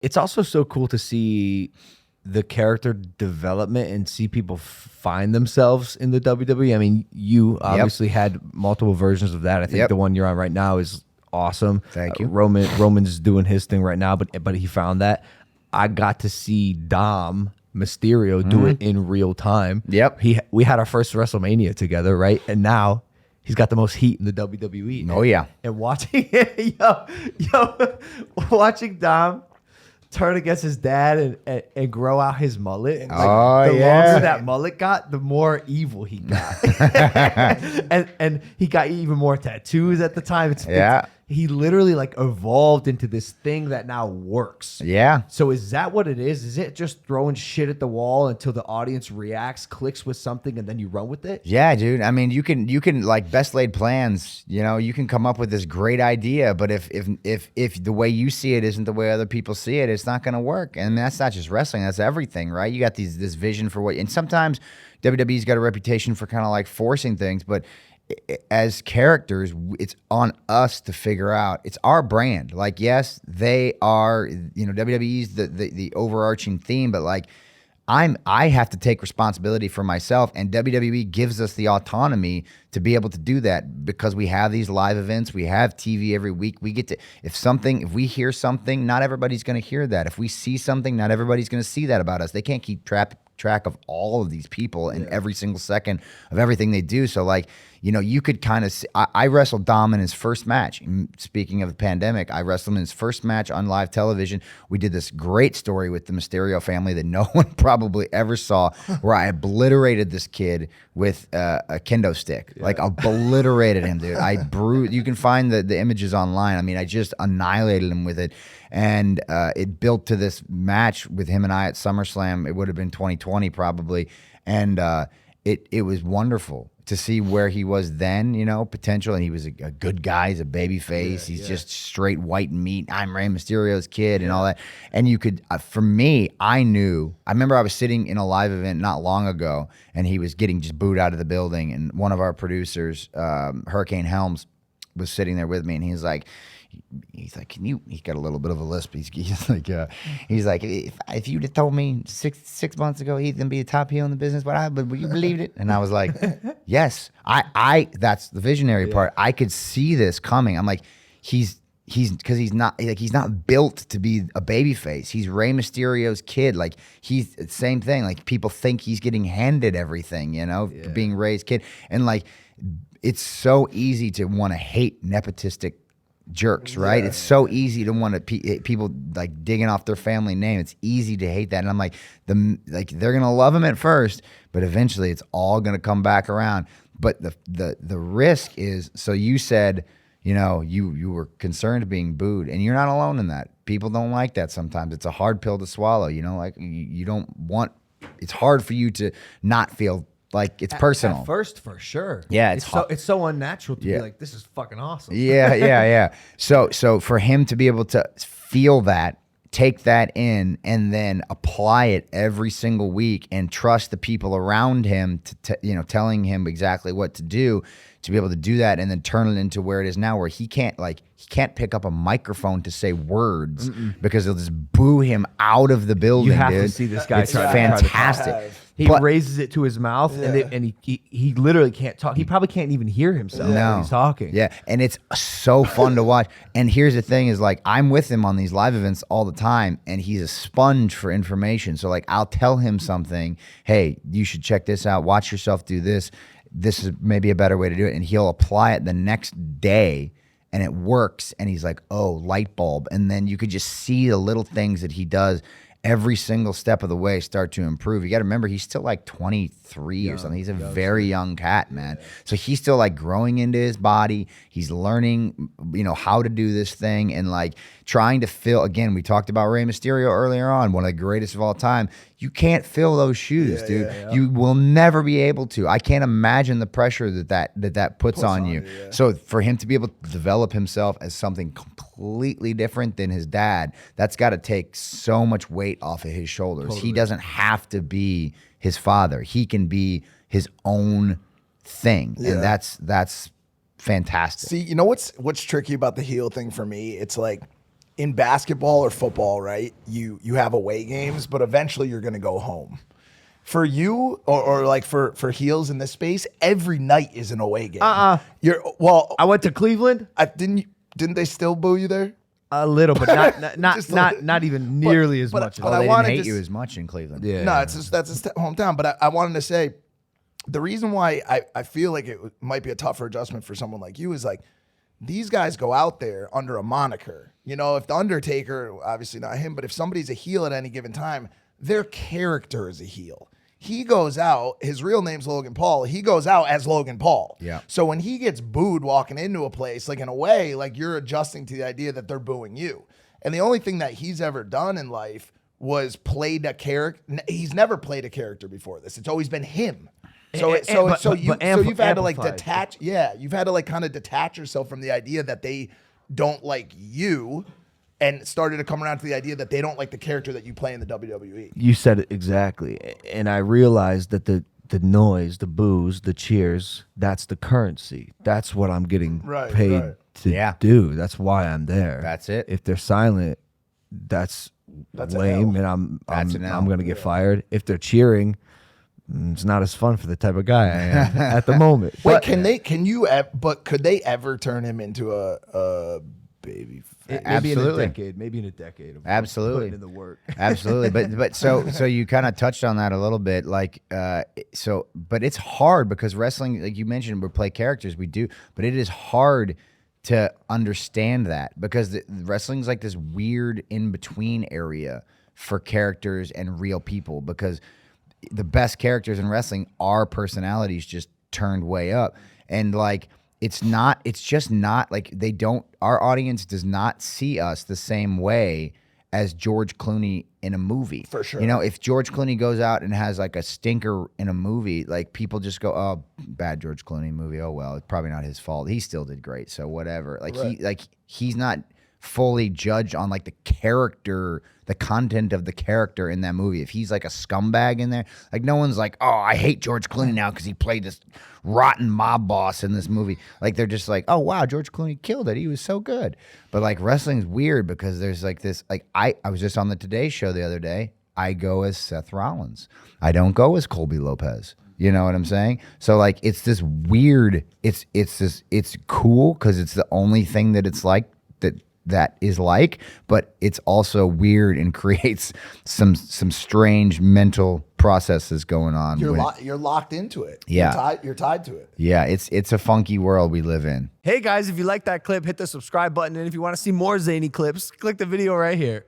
It's also so cool to see the character development and see people find themselves in the WWE. I mean, you obviously had multiple versions of that. I think the one you're on right now is awesome. Thank you. Roman's doing his thing right now, but he found that. I got to see Dom Mysterio do it in real time. Yep. We had our first WrestleMania together, right? And now he's got the most heat in the WWE. Oh yeah. And watching watching Dom turn against his dad and grow out his mullet. And the longer that mullet got, the more evil he got. and he got even more tattoos at the time. He literally like evolved into this thing that now works. Yeah. So is that what it is? Is it just throwing shit at the wall until the audience reacts, clicks with something, and then you run with it? Yeah, dude. I mean, you can like best laid plans. You know, you can come up with this great idea, but if the way you see it isn't the way other people see it, it's not going to work. And that's not just wrestling; that's everything, right? You got this vision for what, and sometimes WWE's got a reputation for kind of like forcing things, but as characters, it's on us to figure out. It's our brand. Like, yes, they are, WWE's the overarching theme, but like I have to take responsibility for myself, and WWE gives us the autonomy to be able to do that because we have these live events, we have TV every week. We get to, if we hear something, not everybody's going to hear that. If we see something, not everybody's going to see that about us. They can't keep track of all of these people in every single second of everything they do. So like, you could kind of see, I wrestled Dom in his first match. Speaking of the pandemic, I wrestled him in his first match on live television. We did this great story with the Mysterio family that no one probably ever saw, where I obliterated this kid with a kendo stick. Like obliterated him, dude. You can find the images online. I mean, I just annihilated him with it. And it built to this match with him and I at SummerSlam. It would have been 2020 probably. And it was wonderful to see where he was then, potential. And he was a good guy. He's a baby face. He's just straight white meat. I'm Rey Mysterio's kid and all that. And you could, for me, I remember I was sitting in a live event not long ago, and he was getting just booed out of the building. And one of our producers, Hurricane Helms, was sitting there with me, and he's like, he's got a little bit of a lisp. He's like, if you'd have told me six months ago he's gonna be a top heel in the business, would you believed it? And I was like, yes, that's the visionary part. I could see this coming. I'm like, he's not built to be a baby face. He's Rey Mysterio's kid. Like, he's the same thing. Like, people think he's getting handed everything, for being Rey's kid. And like, it's so easy to want to hate nepotistic jerks, right? It's so easy to want to people like digging off their family name. It's easy to hate that. And I'm like, they're gonna love him at first, but eventually it's all gonna come back around. But the risk is, so you said, you were concerned of being booed, and you're not alone in that. People don't like that sometimes. It's a hard pill to swallow. Like you don't want. It's hard for you to not feel like it's personal. At first, for sure. Yeah, it's so unnatural to be like, this is fucking awesome. Yeah. So for him to be able to feel that, take that in, and then apply it every single week, and trust the people around him to telling him exactly what to do, to be able to do that, and then turn it into where it is now, where he can't pick up a microphone to say words because they'll just boo him out of the building. You have to see this guy. It's fantastic. He raises it to his mouth, and he literally can't talk. He probably can't even hear himself when he's talking. Yeah, and it's so fun to watch. And here's the thing is, like, I'm with him on these live events all the time, and he's a sponge for information. So, like, I'll tell him something, hey, you should check this out. Watch yourself do this. This is maybe a better way to do it. And he'll apply it the next day, and it works. And he's like, oh, light bulb. And then you could just see the little things that he does every single step of the way start to improve. You got to remember, he's still like 23 or something. He's a very young cat, man. So he's still like growing into his body. He's learning, how to do this thing, and like trying to fill, again, we talked about Rey Mysterio earlier on, one of the greatest of all time. You can't fill those shoes, dude. Yeah. You will never be able to. I can't imagine the pressure that puts on you. Yeah. So for him to be able to develop himself as something completely different than his dad, that's got to take so much weight off of his shoulders. Totally. He doesn't have to be his father. He can be his own thing, and that's fantastic. See, you know what's tricky about the heel thing for me? It's like, in basketball or football, right? You have away games, but eventually you're going to go home. For you or like for heels in this space, every night is an away game. I went to Cleveland. Didn't they still boo you there? A little, but not even nearly as much. But I they wanted didn't hate to you as much in Cleveland. Yeah. No, that's his hometown. But I wanted to say the reason why I feel like it might be a tougher adjustment for someone like you is like these guys go out there under a moniker. You know, if the Undertaker, obviously not him, but if somebody's a heel at any given time, their character is a heel. He goes out, his real name's Logan Paul. He goes out as Logan Paul. Yeah. So when he gets booed walking into a place, like in a way, like you're adjusting to the idea that they're booing you. And the only thing that he's ever done in life was played a character. He's never played a character before this. It's always been him. So you've had to like detach. Yeah, you've had to like kind of detach yourself from the idea that they don't like you, and started to come around to the idea that they don't like the character that you play in the WWE. You said it exactly. And I realized that the noise, the boos, the cheers, that's the currency. That's what I'm getting paid to do. That's why I'm there. That's it. If they're silent, that's lame, and I'm going to get fired. If they're cheering, it's not as fun for the type of guy I am at the moment. Wait, could they ever turn him into a baby? Maybe in a decade. Of Absolutely. Putting in the work. Absolutely. But so you kind of touched on that a little bit. Like, but it's hard because wrestling, like you mentioned, we play characters, we do, but it is hard to understand that because wrestling's like this weird in-between area for characters and real people, because the best characters in wrestling are personalities just turned way up. And like, it's just not like our audience does not see us the same way as George Clooney in a movie. For sure. You know, if George Clooney goes out and has like a stinker in a movie, like people just go, oh, bad George Clooney movie. Oh, well, it's probably not his fault. He still did great. So whatever. Like he's not fully judged on like the character, the content of the character in that movie. If he's like a scumbag in there, like no one's like, oh, I hate George Clooney now because he played this rotten mob boss in this movie. Like they're just like, oh wow, George Clooney killed it. He was so good. But like wrestling's weird because there's like this, like I was just on the Today Show the other day. I go as Seth Rollins. I don't go as Colby Lopez. You know what I'm saying? So like it's this weird, it's cool because it's the only thing that it's like that is like, but it's also weird and creates some strange mental processes going on. You're locked into it. Yeah. You're tied to it. Yeah, it's a funky world we live in. Hey guys, if you like that clip, hit the subscribe button. And if you want to see more zany clips, click the video right here.